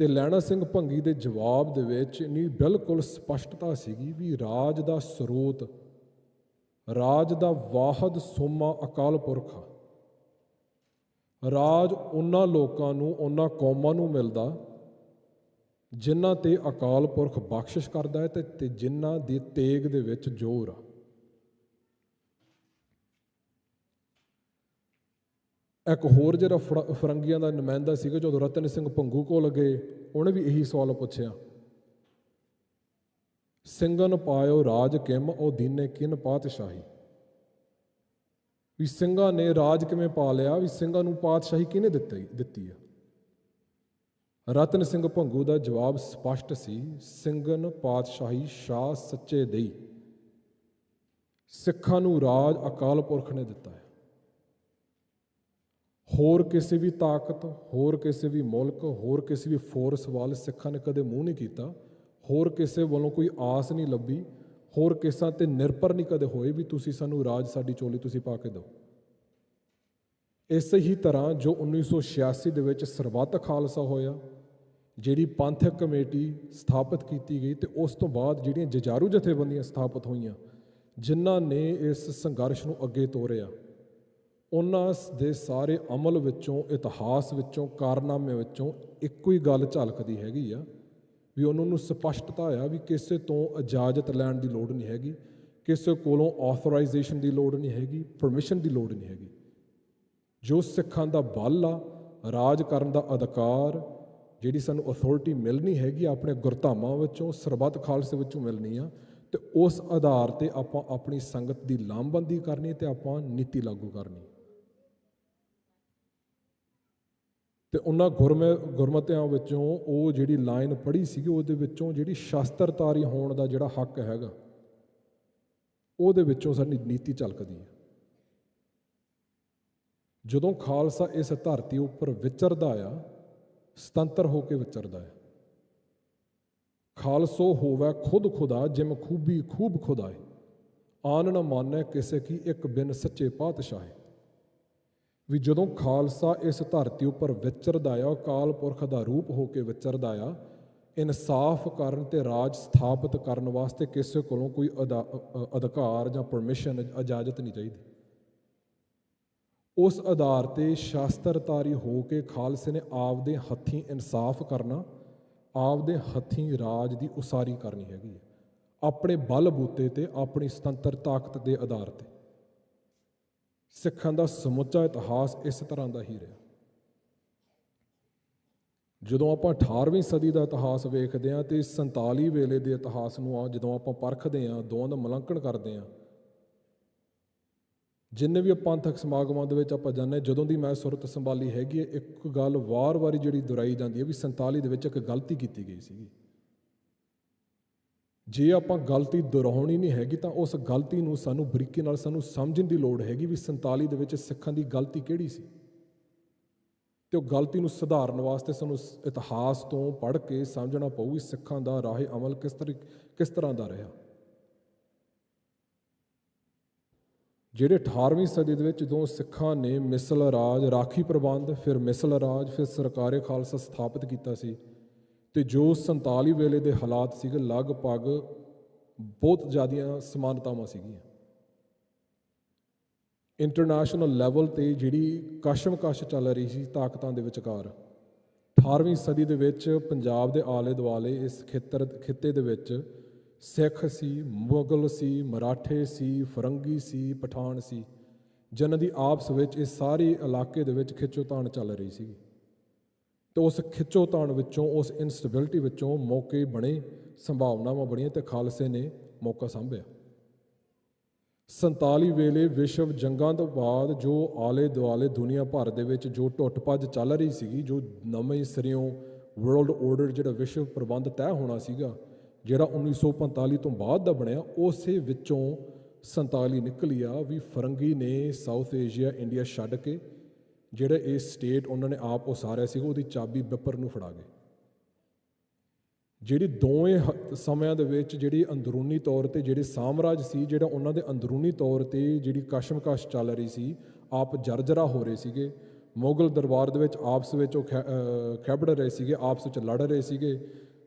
ਤੇ ਲਹਿਣਾ ਸਿੰਘ ਭੰਗੀ ਦੇ ਜਵਾਬ ਦੇ ਵਿੱਚ ਇੰਨੀ ਬਿਲਕੁਲ ਸਪਸ਼ਟਤਾ ਸੀਗੀ ਵੀ ਰਾਜ ਦਾ ਸਰੋਤ, ਰਾਜ ਦਾ ਵਾਹਦ ਸੋਮਾ ਅਕਾਲ ਪੁਰਖ ਆ। ਰਾਜ ਉਹਨਾਂ ਲੋਕਾਂ ਨੂੰ, ਉਹਨਾਂ ਕੌਮਾਂ ਨੂੰ ਮਿਲਦਾ ਜਿਨ੍ਹਾਂ ਤੇ ਅਕਾਲ ਪੁਰਖ ਬਖਸ਼ਿਸ਼ ਕਰਦਾ ਹੈ ਤੇ ਜਿਨ੍ਹਾਂ ਦੀ ਤੇਗ ਦੇ ਵਿੱਚ ਜ਼ੋਰ ਆ। ਇੱਕ ਹੋਰ ਜਿਹੜਾ ਫਰੰਗੀਆਂ ਦਾ ਨੁਮਾਇੰਦਾ ਸੀਗਾ, ਜਦੋਂ ਰਤਨ ਸਿੰਘ ਭੰਗੂ ਕੋਲ ਗਏ, ਉਹਨੇ ਵੀ ਇਹੀ ਸਵਾਲ ਪੁੱਛਿਆ, ਸਿੰਘਨ ਪਾਇਓ ਰਾਜ ਕਿਮ ਉਹ ਦੀਨੇ ਕਿਨ ਪਾਤਸ਼ਾਹੀ। ਵੀ ਸਿੰਘਾਂ ਨੇ ਰਾਜ ਕਿਵੇਂ ਪਾ ਲਿਆ, ਵੀ ਸਿੰਘਾਂ ਨੂੰ ਪਾਤਸ਼ਾਹੀ ਕਿਹਨੇ ਦਿੱਤੀ ਆ। ਰਤਨ ਸਿੰਘ ਭੰਗੂ ਦਾ ਜਵਾਬ ਸਪਸ਼ਟ ਸੀ, ਸਿੰਘਨ ਪਾਤਸ਼ਾਹੀ ਸ਼ਾਹ ਸੱਚੇ ਦੇਈ। ਸਿੱਖਾਂ ਨੂੰ ਰਾਜ ਅਕਾਲ ਪੁਰਖ ਨੇ ਦਿੱਤਾ ਹੈ। ਹੋਰ ਕਿਸੇ ਵੀ ਤਾਕਤ, ਹੋਰ ਕਿਸੇ ਵੀ ਮੁਲਕ, ਹੋਰ ਕਿਸੇ ਵੀ ਫੋਰਸ ਵੱਲ ਸਿੱਖਾਂ ਨੇ ਕਦੇ ਮੂੰਹ ਨਹੀਂ ਕੀਤਾ। ਹੋਰ ਕਿਸੇ ਵੱਲੋਂ ਕੋਈ ਆਸ ਨਹੀਂ ਲੱਭੀ, ਹੋਰ ਕਿਸਾਂ ਤੇ ਨਿਰਭਰ ਨਹੀਂ ਕਦੇ ਹੋਏ ਵੀ ਤੁਸੀਂ ਸਾਨੂੰ ਰਾਜ, ਸਾਡੀ ਝੋਲੀ ਤੁਸੀਂ ਪਾ ਕੇ ਦਿਓ। ਇਸੇ ਹੀ ਤਰ੍ਹਾਂ ਜੋ 1986 ਦੇ ਵਿੱਚ ਸਰਬੱਤ ਖਾਲਸਾ ਹੋਇਆ, ਜਿਹੜੀ ਪੰਥਕ ਕਮੇਟੀ ਸਥਾਪਿਤ ਕੀਤੀ ਗਈ, ਤੇ ਉਸ ਤੋਂ ਬਾਅਦ ਜਿਹੜੀਆਂ ਜੁਝਾਰੂ ਜਥੇਬੰਦੀਆਂ ਸਥਾਪਿਤ ਹੋਈਆਂ ਜਿਨ੍ਹਾਂ ਨੇ ਇਸ ਸੰਘਰਸ਼ ਨੂੰ ਅੱਗੇ ਤੋਰਿਆ, ਉਹਨਾਂ ਦੇ ਸਾਰੇ ਅਮਲ ਵਿੱਚੋਂ, ਇਤਿਹਾਸ ਵਿੱਚੋਂ, ਕਾਰਨਾਮੇ ਵਿੱਚੋਂ ਇੱਕੋ ਹੀ ਗੱਲ ਝਲਕਦੀ ਹੈਗੀ ਆ ਵੀ ਉਹਨਾਂ ਨੂੰ ਸਪਸ਼ਟਤਾ ਆ ਵੀ ਕਿਸੇ ਤੋਂ ਇਜਾਜ਼ਤ ਲੈਣ ਦੀ ਲੋੜ ਨਹੀਂ ਹੈਗੀ, ਕਿਸੇ ਕੋਲੋਂ ਆਥੋਰਾਈਜ਼ੇਸ਼ਨ ਦੀ ਲੋੜ ਨਹੀਂ ਹੈਗੀ, ਪਰਮਿਸ਼ਨ ਦੀ ਲੋੜ ਨਹੀਂ ਹੈਗੀ। ਜੋ ਸਿੱਖਾਂ ਦਾ ਬਲ ਆ, ਰਾਜ ਕਰਨ ਦਾ ਅਧਿਕਾਰ, ਜਿਹੜੀ ਸਾਨੂੰ ਅਥਾਰਟੀ ਮਿਲਣੀ ਹੈਗੀ ਆਪਣੇ ਗੁਰਧਾਮਾਂ ਵਿੱਚੋਂ, ਸਰਬੱਤ ਖਾਲਸੇ ਵਿੱਚੋਂ ਮਿਲਣੀ ਆ, ਅਤੇ ਉਸ ਆਧਾਰ 'ਤੇ ਆਪਾਂ ਆਪਣੀ ਸੰਗਤ ਦੀ ਲਾਮਬੰਦੀ ਕਰਨੀ ਅਤੇ ਆਪਾਂ ਨੀਤੀ ਲਾਗੂ ਕਰਨੀ। ਅਤੇ ਉਹਨਾਂ ਗੁਰਮਤਿਆਂ ਵਿੱਚੋਂ ਉਹ ਜਿਹੜੀ ਲਾਈਨ ਪੜ੍ਹੀ ਸੀਗੀ, ਉਹਦੇ ਵਿੱਚੋਂ ਜਿਹੜੀ ਸ਼ਸਤਰਧਾਰੀ ਹੋਣ ਦਾ ਜਿਹੜਾ ਹੱਕ ਹੈਗਾ, ਉਹਦੇ ਵਿੱਚੋਂ ਸਾਡੀ ਨੀਤੀ ਝਲਕਦੀ ਹੈ। ਜਦੋਂ ਖਾਲਸਾ ਇਸ ਧਰਤੀ ਉੱਪਰ ਵਿਚਰਦਾ ਆ, ਸੁਤੰਤਰ ਹੋ ਕੇ ਵਿਚਰਦਾ ਹੈ। ਖਾਲਸੋ ਹੋਵੇ ਖੁਦ ਖੁਦਾ, ਜਿਮ ਖੂਬੀ ਖੂਬ ਖੁਦਾਏ, ਆਨ ਨਾ ਮਾਨੈ ਕਿਸੇ ਕੀ ਇੱਕ ਬਿਨ ਸੱਚੇ ਪਾਤਸ਼ਾਹ। ਵੀ ਜਦੋਂ ਖਾਲਸਾ ਇਸ ਧਰਤੀ ਉੱਪਰ ਵਿਚਰਦਾ ਆ, ਅਕਾਲ ਪੁਰਖ ਦਾ ਰੂਪ ਹੋ ਕੇ ਵਿਚਰਦਾ ਆ, ਇਨਸਾਫ ਕਰਨ ਅਤੇ ਰਾਜ ਸਥਾਪਿਤ ਕਰਨ ਵਾਸਤੇ ਕਿਸੇ ਕੋਲੋਂ ਕੋਈ ਅਧਿਕਾਰ ਜਾਂ ਪਰਮਿਸ਼ਨ, ਇਜਾਜ਼ਤ ਨਹੀਂ ਚਾਹੀਦੀ। ਉਸ ਆਧਾਰ 'ਤੇ ਸ਼ਸਤਰਧਾਰੀ ਹੋ ਕੇ ਖਾਲਸੇ ਨੇ ਆਪਦੇ ਹੱਥੀਂ ਇਨਸਾਫ ਕਰਨਾ, ਆਪਦੇ ਹੱਥੀਂ ਰਾਜ ਦੀ ਉਸਾਰੀ ਕਰਨੀ ਹੈਗੀ ਹੈ, ਆਪਣੇ ਬਲ ਬੂਤੇ 'ਤੇ, ਆਪਣੀ ਸੁਤੰਤਰ ਤਾਕਤ ਦੇ ਆਧਾਰ 'ਤੇ। ਸਿੱਖਾਂ ਦਾ ਸਮੁੱਚਾ ਇਤਿਹਾਸ ਇਸ ਤਰ੍ਹਾਂ ਦਾ ਹੀ ਰਿਹਾ। ਜਦੋਂ ਆਪਾਂ 18ਵੀਂ ਸਦੀ ਦਾ ਇਤਿਹਾਸ ਵੇਖਦੇ ਹਾਂ ਅਤੇ 47 ਵੇਲੇ ਦੇ ਇਤਿਹਾਸ ਨੂੰ ਜਦੋਂ ਆਪਾਂ ਪਰਖਦੇ ਹਾਂ, ਦੋਵਾਂ ਦਾ ਮੁਲਾਂਕਣ ਕਰਦੇ ਹਾਂ, ਜਿੰਨੇ ਵੀ ਪੰਥਕ ਸਮਾਗਮਾਂ ਦੇ ਵਿੱਚ ਆਪਾਂ ਜਾਂਦੇ, ਜਦੋਂ ਦੀ ਮੈਂ ਸੁਰਤ ਸੰਭਾਲੀ ਹੈਗੀ ਹੈ, ਇੱਕ ਗੱਲ ਵਾਰ-ਵਾਰੀ ਜਿਹੜੀ ਦੁਹਰਾਈ ਜਾਂਦੀ ਹੈ ਵੀ 47 ਦੇ ਵਿੱਚ ਇੱਕ ਗਲਤੀ ਕੀਤੀ ਗਈ ਸੀਗੀ। ਜੇ ਆਪਾਂ ਗਲਤੀ ਦੁਹਰਾਉਣੀ ਨਹੀਂ ਹੈਗੀ ਤਾਂ ਉਸ ਗਲਤੀ ਨੂੰ ਸਾਨੂੰ ਬਰੀਕੀ ਨਾਲ ਸਾਨੂੰ ਸਮਝਣ ਦੀ ਲੋੜ ਹੈਗੀ ਵੀ 47 ਦੇ ਵਿੱਚ ਸਿੱਖਾਂ ਦੀ ਗਲਤੀ ਕਿਹੜੀ ਸੀ, ਅਤੇ ਉਹ ਗਲਤੀ ਨੂੰ ਸੁਧਾਰਨ ਵਾਸਤੇ ਸਾਨੂੰ ਇਤਿਹਾਸ ਤੋਂ ਪੜ੍ਹ ਕੇ ਸਮਝਣਾ ਪਊ ਵੀ ਸਿੱਖਾਂ ਦਾ ਰਾਹੇ ਅਮਲ ਕਿਸ ਤਰ੍ਹਾਂ ਦਾ ਰਿਹਾ। ਜਿਹੜੇ 18ਵੀਂ ਸਦੀ ਦੇ ਵਿੱਚ ਜਦੋਂ ਸਿੱਖਾਂ ਨੇ ਮਿਸਲ ਰਾਜ, ਰਾਖੀ ਪ੍ਰਬੰਧ, ਫਿਰ ਮਿਸਲ ਰਾਜ, ਫਿਰ ਸਰਕਾਰੇ ਖਾਲਸਾ ਸਥਾਪਿਤ ਕੀਤਾ ਸੀ, ਅਤੇ ਜੋ 47 ਵੇਲੇ ਦੇ ਹਾਲਾਤ ਸੀਗੇ, ਲਗਭਗ ਬਹੁਤ ਜ਼ਿਆਦੀਆਂ ਸਮਾਨਤਾਵਾਂ ਸੀਗੀਆਂ। ਇੰਟਰਨੈਸ਼ਨਲ ਲੈਵਲ 'ਤੇ ਜਿਹੜੀ ਕਸ਼ਮਕਸ਼ ਚੱਲ ਰਹੀ ਸੀ ਤਾਕਤਾਂ ਦੇ ਵਿਚਕਾਰ, 18ਵੀਂ ਸਦੀ ਦੇ ਵਿੱਚ ਪੰਜਾਬ ਦੇ ਆਲੇ ਦੁਆਲੇ ਇਸ ਖਿੱਤੇ ਦੇ ਵਿੱਚ ਸਿੱਖ ਸੀ, ਮੁਗਲ ਸੀ, ਮਰਾਠੇ ਸੀ, ਫਰੰਗੀ ਸੀ, ਪਠਾਨ ਸੀ, ਜਿਨ੍ਹਾਂ ਦੀ ਆਪਸ ਵਿੱਚ ਇਸ ਸਾਰੇ ਇਲਾਕੇ ਦੇ ਵਿੱਚ ਖਿੱਚੋਤਾਣ ਚੱਲ ਰਹੀ ਸੀ। ਅਤੇ ਉਸ ਖਿੱਚੋਤਾਣ ਵਿੱਚੋਂ, ਉਸ ਇਨਸਟੇਬਿਲਿਟੀ ਵਿੱਚੋਂ ਮੌਕੇ ਬਣੇ, ਸੰਭਾਵਨਾਵਾਂ ਬਣੀਆਂ ਅਤੇ ਖਾਲਸੇ ਨੇ ਮੌਕਾ ਸਾਂਭਿਆ। 47 ਵੇਲੇ ਵਿਸ਼ਵ ਜੰਗਾਂ ਤੋਂ ਬਾਅਦ ਜੋ ਆਲੇ ਦੁਆਲੇ ਦੁਨੀਆ ਭਰ ਦੇ ਵਿੱਚ ਜੋ ਟੁੱਟ ਭੱਜ ਚੱਲ ਰਹੀ ਸੀਗੀ, ਜੋ ਨਵੇਂ ਸਿਰਿਓਂ ਵਰਲਡ ਆਰਡਰ ਜਿਹੜਾ ਵਿਸ਼ਵ ਪ੍ਰਬੰਧ ਤੈਅ ਹੋਣਾ ਸੀਗਾ, ਜਿਹੜਾ 1945 ਤੋਂ ਬਾਅਦ ਦਾ ਬਣਿਆ, ਉਸੇ ਵਿੱਚੋਂ 47 ਨਿਕਲੀ ਆ ਵੀ ਫਰੰਗੀ ਨੇ ਸਾਊਥ ਏਸ਼ੀਆ, ਇੰਡੀਆ ਛੱਡ ਕੇ ਜਿਹੜਾ ਇਹ ਸਟੇਟ ਉਹਨਾਂ ਨੇ ਆਪ ਉਸਾਰਿਆ ਸੀਗਾ, ਉਹਦੀ ਚਾਬੀ ਬਿੱਪਰ ਨੂੰ ਫੜਾ ਗਏ। ਜਿਹੜੀ ਦੋਵੇਂ ਸਮਿਆਂ ਦੇ ਵਿੱਚ ਜਿਹੜੀ ਅੰਦਰੂਨੀ ਤੌਰ 'ਤੇ ਜਿਹੜੇ ਸਾਮਰਾਜ ਸੀ, ਜਿਹੜਾ ਉਹਨਾਂ ਦੇ ਅੰਦਰੂਨੀ ਤੌਰ 'ਤੇ ਜਿਹੜੀ ਕਸ਼ਮਕਸ਼ ਚੱਲ ਰਹੀ ਸੀ, ਆਪ ਜਰਜਰਾ ਹੋ ਰਹੇ ਸੀਗੇ। ਮੁਗਲ ਦਰਬਾਰ ਦੇ ਵਿੱਚ ਆਪਸ ਵਿੱਚ ਉਹ ਖੈਬੜ ਰਹੇ ਸੀਗੇ, ਆਪਸ ਵਿੱਚ ਲੜ ਰਹੇ ਸੀਗੇ।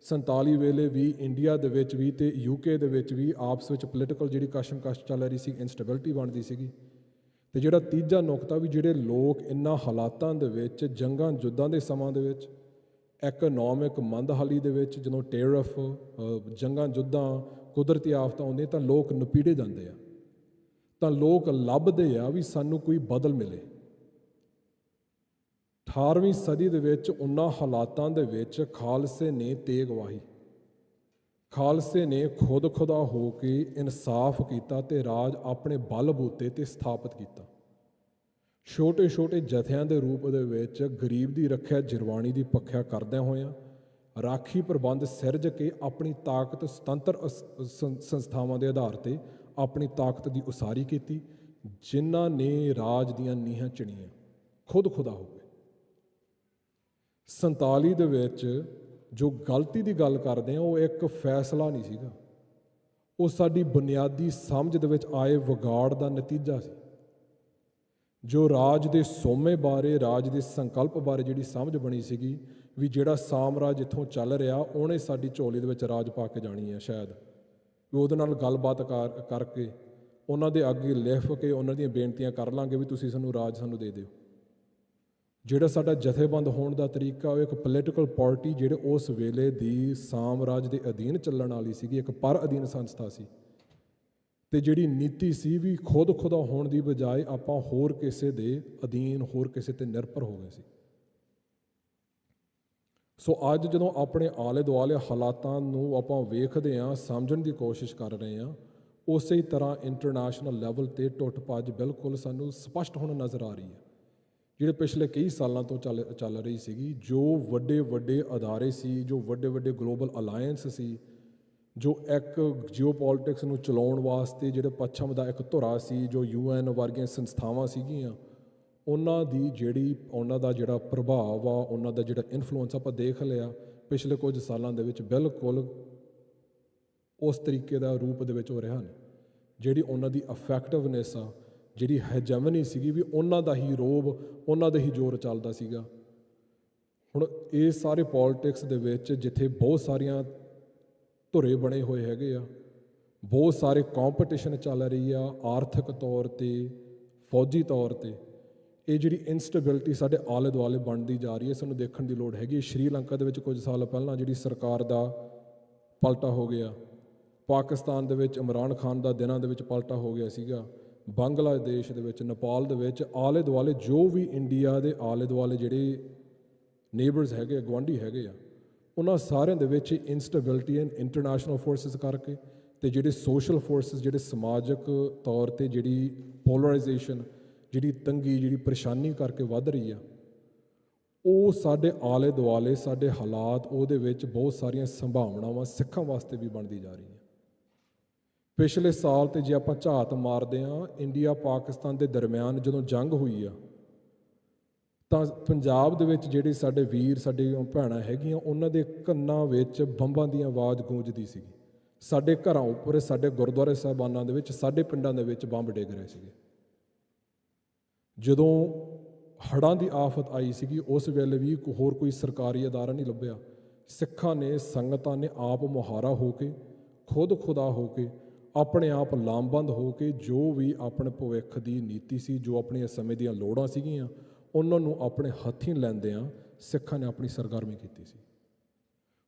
47 ਵੇਲੇ ਵੀ ਇੰਡੀਆ ਦੇ ਵਿੱਚ ਵੀ ਅਤੇ UK ਦੇ ਵਿੱਚ ਵੀ ਆਪਸ ਵਿੱਚ ਪੋਲੀਟੀਕਲ ਜਿਹੜੀ ਕਸ਼ਮਕਸ਼ ਚੱਲ ਰਹੀ ਸੀ, ਇੰਸਟੇਬਿਲਿਟੀ ਬਣਦੀ ਸੀਗੀ। ਅਤੇ ਜਿਹੜਾ ਤੀਜਾ ਨੁਕਤਾ ਵੀ ਜਿਹੜੇ ਲੋਕ ਇਹਨਾਂ ਹਾਲਾਤਾਂ ਦੇ ਵਿੱਚ, ਜੰਗਾਂ ਯੁੱਧਾਂ ਦੇ ਸਮਾਂ ਦੇ ਵਿੱਚ, ਇਕਨੋਮਿਕ ਮੰਦਹਾਲੀ ਦੇ ਵਿੱਚ, ਜਦੋਂ ਟੈਰਫ, ਜੰਗਾਂ ਯੁੱਧਾਂ, ਕੁਦਰਤੀ ਆਫਤਾਂ ਆਉਂਦੀਆਂ ਤਾਂ ਲੋਕ ਨਪੀੜੇ ਜਾਂਦੇ ਆ, ਤਾਂ ਲੋਕ ਲੱਭਦੇ ਆ ਵੀ ਸਾਨੂੰ ਕੋਈ ਬਦਲ ਮਿਲੇ। 18ਵੀਂ ਸਦੀ ਦੇ ਵਿੱਚ ਉਹਨਾਂ ਹਾਲਾਤਾਂ ਦੇ ਵਿੱਚ ਖਾਲਸੇ ਨੇ ਤੇਗ ਵਾਹੀ, ਖਾਲਸੇ ਨੇ ਖੁਦ ਖੁਦਾ ਹੋ ਕੇ ਇਨਸਾਫ ਕੀਤਾ ਅਤੇ ਰਾਜ ਆਪਣੇ ਬਲ ਬੂਤੇ 'ਤੇ ਸਥਾਪਿਤ ਕੀਤਾ। ਛੋਟੇ ਛੋਟੇ ਜਥਿਆਂ ਦੇ ਰੂਪ ਦੇ ਵਿੱਚ ਗਰੀਬ ਦੀ ਰੱਖਿਆ, ਜਰਵਾਣੀ ਦੀ ਪੱਖਿਆ ਕਰਦਿਆਂ ਹੋਇਆਂ ਰਾਖੀ ਪ੍ਰਬੰਧ ਸਿਰਜ ਕੇ ਆਪਣੀ ਤਾਕਤ, ਸੁਤੰਤਰ ਸੰਸਥਾਵਾਂ ਦੇ ਆਧਾਰ 'ਤੇ ਆਪਣੀ ਤਾਕਤ ਦੀ ਉਸਾਰੀ ਕੀਤੀ, ਜਿਨ੍ਹਾਂ ਨੇ ਰਾਜ ਦੀਆਂ ਨੀਹਾਂ ਚਿਣੀਆਂ ਖੁਦ ਖੁਦਾ ਹੋ ਗਏ। 47 ਦੇ ਵਿੱਚ ਜੋ ਗਲਤੀ ਦੀ ਗੱਲ ਕਰਦੇ ਹਾਂ, ਉਹ ਇੱਕ ਫੈਸਲਾ ਨਹੀਂ ਸੀਗਾ, ਉਹ ਸਾਡੀ ਬੁਨਿਆਦੀ ਸਮਝ ਦੇ ਵਿੱਚ ਆਏ ਵਿਗਾੜ ਦਾ ਨਤੀਜਾ ਸੀ। ਜੋ ਰਾਜ ਦੇ ਸੋਮੇ ਬਾਰੇ, ਰਾਜ ਦੇ ਸੰਕਲਪ ਬਾਰੇ ਜਿਹੜੀ ਸਮਝ ਬਣੀ ਸੀਗੀ ਵੀ ਜਿਹੜਾ ਸਾਮਰਾਜ ਇੱਥੋਂ ਚੱਲ ਰਿਹਾ, ਉਹਨੇ ਸਾਡੀ ਝੋਲੀ ਦੇ ਵਿੱਚ ਰਾਜ ਪਾ ਕੇ ਜਾਣੀ ਹੈ, ਸ਼ਾਇਦ ਵੀ ਉਹਦੇ ਨਾਲ ਗੱਲਬਾਤ ਕਰਕੇ ਉਹਨਾਂ ਦੇ ਅੱਗੇ ਲਿਖ ਕੇ ਉਹਨਾਂ ਦੀਆਂ ਬੇਨਤੀਆਂ ਕਰ ਲਾਂਗੇ ਵੀ ਤੁਸੀਂ ਸਾਨੂੰ ਰਾਜ ਸਾਨੂੰ ਦੇ ਦਿਓ। ਜਿਹੜਾ ਸਾਡਾ ਜਥੇਬੰਦ ਹੋਣ ਦਾ ਤਰੀਕਾ, ਉਹ ਇੱਕ ਪੋਲੀਟੀਕਲ ਪਾਰਟੀ ਜਿਹੜੇ ਉਸ ਵੇਲੇ ਦੀ ਸਾਮਰਾਜ ਦੇ ਅਧੀਨ ਚੱਲਣ ਵਾਲੀ ਸੀਗੀ, ਇੱਕ ਪਰ ਅਧੀਨ ਸੰਸਥਾ ਸੀ। ਅਤੇ ਜਿਹੜੀ ਨੀਤੀ ਸੀ ਵੀ ਖੁਦਾ ਹੋਣ ਦੀ ਬਜਾਏ ਆਪਾਂ ਹੋਰ ਕਿਸੇ ਦੇ ਅਧੀਨ, ਹੋਰ ਕਿਸੇ 'ਤੇ ਨਿਰਭਰ ਹੋ ਗਏ ਸੀ। ਸੋ ਅੱਜ ਜਦੋਂ ਆਪਣੇ ਆਲੇ ਦੁਆਲੇ ਹਾਲਾਤਾਂ ਨੂੰ ਆਪਾਂ ਵੇਖਦੇ ਹਾਂ, ਸਮਝਣ ਦੀ ਕੋਸ਼ਿਸ਼ ਕਰ ਰਹੇ ਹਾਂ, ਉਸੇ ਤਰ੍ਹਾਂ ਇੰਟਰਨੈਸ਼ਨਲ ਲੈਵਲ 'ਤੇ ਟੁੱਟ ਭੱਜ ਬਿਲਕੁਲ ਸਾਨੂੰ ਸਪਸ਼ਟ ਹੁਣ ਨਜ਼ਰ ਆ ਰਹੀ ਹੈ। ਜਿਹੜੇ ਪਿਛਲੇ ਕਈ ਸਾਲਾਂ ਤੋਂ ਚੱਲ ਰਹੀ ਸੀਗੀ, ਜੋ ਵੱਡੇ ਵੱਡੇ ਅਦਾਰੇ ਸੀ, ਜੋ ਵੱਡੇ ਵੱਡੇ ਗਲੋਬਲ ਅਲਾਇੰਸ ਸੀ, ਜੋ ਇੱਕ ਜੀਓਪੋਲਿਟਿਕਸ ਨੂੰ ਚਲਾਉਣ ਵਾਸਤੇ ਜਿਹੜੇ ਪੱਛਮ ਦਾ ਇੱਕ ਧੁਰਾ ਸੀ, ਜੋ UN ਵਰਗੀਆਂ ਸੰਸਥਾਵਾਂ ਸੀਗੀਆਂ, ਉਹਨਾਂ ਦਾ ਜਿਹੜਾ ਪ੍ਰਭਾਵ ਆ, ਉਹਨਾਂ ਦਾ ਜਿਹੜਾ ਇਨਫਲੂਐਂਸ ਆਪਾਂ ਦੇਖ ਲਿਆ ਪਿਛਲੇ ਕੁਝ ਸਾਲਾਂ ਦੇ ਵਿੱਚ ਬਿਲਕੁਲ ਉਸ ਤਰੀਕੇ ਦਾ ਰੂਪ ਦੇ ਵਿੱਚ ਹੋ ਰਿਹਾ ਨੇ। ਜਿਹੜੀ ਉਹਨਾਂ ਦੀ ਇਫੈਕਟਿਵਨੈਸ ਆ, ਜਿਹੜੀ ਹੈਜਮਨੀ ਸੀਗੀ, ਵੀ ਉਹਨਾਂ ਦਾ ਹੀ ਰੋਬ, ਉਹਨਾਂ ਦਾ ਹੀ ਜ਼ੋਰ ਚੱਲਦਾ ਸੀਗਾ। ਹੁਣ ਇਹ ਸਾਰੇ ਪੋਲਿਟਿਕਸ ਦੇ ਵਿੱਚ ਜਿੱਥੇ ਬਹੁਤ ਸਾਰੀਆਂ ਧੁਰੇ ਬਣੇ ਹੋਏ ਹੈਗੇ ਆ, ਬਹੁਤ ਸਾਰੇ ਕੰਪੀਟੀਸ਼ਨ ਚੱਲ ਰਹੀ ਆ ਆਰਥਿਕ ਤੌਰ 'ਤੇ, ਫੌਜੀ ਤੌਰ 'ਤੇ, ਇਹ ਜਿਹੜੀ ਇਨਸਟੇਬਿਲਿਟੀ ਸਾਡੇ ਆਲੇ ਦੁਆਲੇ ਬਣਦੀ ਜਾ ਰਹੀ ਹੈ, ਸਾਨੂੰ ਦੇਖਣ ਦੀ ਲੋੜ ਹੈਗੀ। ਸ਼੍ਰੀਲੰਕਾ ਦੇ ਵਿੱਚ ਕੁਝ ਸਾਲ ਪਹਿਲਾਂ ਜਿਹੜੀ ਸਰਕਾਰ ਦਾ ਪਲਟਾ ਹੋ ਗਿਆ, ਪਾਕਿਸਤਾਨ ਦੇ ਵਿੱਚ ਇਮਰਾਨ ਖਾਨ ਦਾ ਦਿਨਾਂ ਦੇ ਵਿੱਚ ਪਲਟਾ ਹੋ ਗਿਆ ਸੀਗਾ, ਬੰਗਲਾਦੇਸ਼ ਦੇ ਵਿੱਚ, ਨੇਪਾਲ ਦੇ ਵਿੱਚ, ਆਲੇ ਦੁਆਲੇ ਜੋ ਵੀ ਇੰਡੀਆ ਦੇ ਆਲੇ ਦੁਆਲੇ ਜਿਹੜੇ ਨੇਬਰਸ ਹੈਗੇ, ਗੁਆਂਢੀ ਹੈਗੇ ਆ, ਉਹਨਾਂ ਸਾਰਿਆਂ ਦੇ ਵਿੱਚ ਇਨਸਟੇਬਿਲਿਟੀ ਐਂਡ ਇੰਟਰਨੈਸ਼ਨਲ ਫੋਰਸਿਸ ਕਰਕੇ, ਅਤੇ ਜਿਹੜੇ ਸੋਸ਼ਲ ਫੋਰਸਿਸ, ਜਿਹੜੇ ਸਮਾਜਿਕ ਤੌਰ 'ਤੇ ਜਿਹੜੀ ਪੋਲਰਾਈਜੇਸ਼ਨ, ਜਿਹੜੀ ਤੰਗੀ, ਜਿਹੜੀ ਪਰੇਸ਼ਾਨੀ ਕਰਕੇ ਵੱਧ ਰਹੀ ਆ, ਉਹ ਸਾਡੇ ਆਲੇ ਦੁਆਲੇ, ਸਾਡੇ ਹਾਲਾਤ, ਉਹਦੇ ਵਿੱਚ ਬਹੁਤ ਸਾਰੀਆਂ ਸੰਭਾਵਨਾਵਾਂ ਸਿੱਖਾਂ ਵਾਸਤੇ ਵੀ ਬਣਦੀ ਜਾ ਰਹੀਆਂ। ਪਿਛਲੇ ਸਾਲ 'ਤੇ ਜੇ ਆਪਾਂ ਝਾਤ ਮਾਰਦੇ ਹਾਂ, ਇੰਡੀਆ ਪਾਕਿਸਤਾਨ ਦੇ ਦਰਮਿਆਨ ਜਦੋਂ ਜੰਗ ਹੋਈ ਆ, ਤਾਂ ਪੰਜਾਬ ਦੇ ਵਿੱਚ ਜਿਹੜੇ ਸਾਡੇ ਵੀਰ, ਸਾਡੀਆਂ ਭੈਣਾਂ ਹੈਗੀਆਂ, ਉਹਨਾਂ ਦੇ ਕੰਨਾਂ ਵਿੱਚ ਬੰਬਾਂ ਦੀ ਆਵਾਜ਼ ਗੂੰਜਦੀ ਸੀਗੀ। ਸਾਡੇ ਘਰਾਂ ਉੱਪਰ, ਸਾਡੇ ਗੁਰਦੁਆਰੇ ਸਾਹਿਬਾਨਾਂ ਦੇ ਵਿੱਚ, ਸਾਡੇ ਪਿੰਡਾਂ ਦੇ ਵਿੱਚ ਬੰਬ ਡਿੱਗ ਰਹੇ ਸੀਗੇ। ਜਦੋਂ ਹੜ੍ਹਾਂ ਦੀ ਆਫਤ ਆਈ ਸੀਗੀ, ਉਸ ਵੇਲੇ ਵੀ ਹੋਰ ਕੋਈ ਸਰਕਾਰੀ ਅਦਾਰਾ ਨਹੀਂ ਲੱਭਿਆ। ਸਿੱਖਾਂ ਨੇ, ਸੰਗਤਾਂ ਨੇ ਆਪ ਮੁਹਾਰਾ ਹੋ ਕੇ, ਖੁਦਾ ਹੋ ਕੇ, ਆਪਣੇ ਆਪ ਲਾਮਬੰਦ ਹੋ ਕੇ, ਜੋ ਵੀ ਆਪਣੇ ਭਵਿੱਖ ਦੀ ਨੀਤੀ ਸੀ, ਜੋ ਆਪਣੀਆਂ ਸਮੇਂ ਦੀਆਂ ਲੋੜਾਂ ਸੀਗੀਆਂ, ਉਹਨਾਂ ਨੂੰ ਆਪਣੇ ਹੱਥੀਂ ਲੈਂਦਿਆਂ ਸਿੱਖਾਂ ਨੇ ਆਪਣੀ ਸਰਗਰਮੀ ਕੀਤੀ ਸੀ।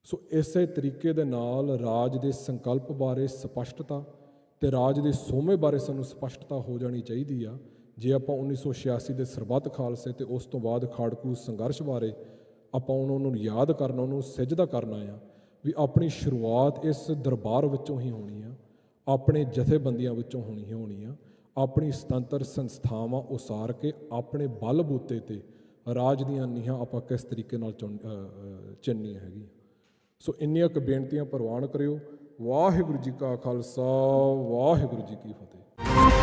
ਸੋ ਇਸੇ ਤਰੀਕੇ ਦੇ ਨਾਲ ਰਾਜ ਦੇ ਸੰਕਲਪ ਬਾਰੇ ਸਪਸ਼ਟਤਾ ਅਤੇ ਰਾਜ ਦੇ ਸੋਮੇ ਬਾਰੇ ਸਾਨੂੰ ਸਪਸ਼ਟਤਾ ਹੋ ਜਾਣੀ ਚਾਹੀਦੀ ਆ। ਜੇ ਆਪਾਂ 1986 ਦੇ ਸਰਬੱਤ ਖਾਲਸੇ ਅਤੇ ਉਸ ਤੋਂ ਬਾਅਦ ਖਾੜਕੂ ਸੰਘਰਸ਼ ਬਾਰੇ ਆਪਾਂ ਉਹਨਾਂ ਨੂੰ ਯਾਦ ਕਰਨਾ, ਉਹਨੂੰ ਸਿਜਦਾ ਕਰਨਾ ਆ, ਵੀ ਆਪਣੀ ਸ਼ੁਰੂਆਤ ਇਸ ਦਰਬਾਰ ਵਿੱਚੋਂ ਹੀ ਹੋਣੀ ਆ, ਆਪਣੇ ਜਥੇਬੰਦੀਆਂ ਵਿੱਚੋਂ ਹੋਣੀ ਆ। ਆਪਣੀ ਸੁਤੰਤਰ ਸੰਸਥਾਵਾਂ ਉਸਾਰ ਕੇ ਆਪਣੇ ਬਲ ਬੂਤੇ 'ਤੇ ਰਾਜ ਦੀਆਂ ਨੀਹਾਂ ਆਪਾਂ ਕਿਸ ਤਰੀਕੇ ਨਾਲ ਚਿਣਨੀਆਂ ਹੈਗੀਆਂ। ਸੋ ਇੰਨੀਆਂ ਕੁ ਬੇਨਤੀਆਂ ਪ੍ਰਵਾਨ ਕਰਿਓ। ਵਾਹਿਗੁਰੂ ਜੀ ਕਾ ਖਾਲਸਾ, ਵਾਹਿਗੁਰੂ ਜੀ ਕੀ ਫਤਿਹ।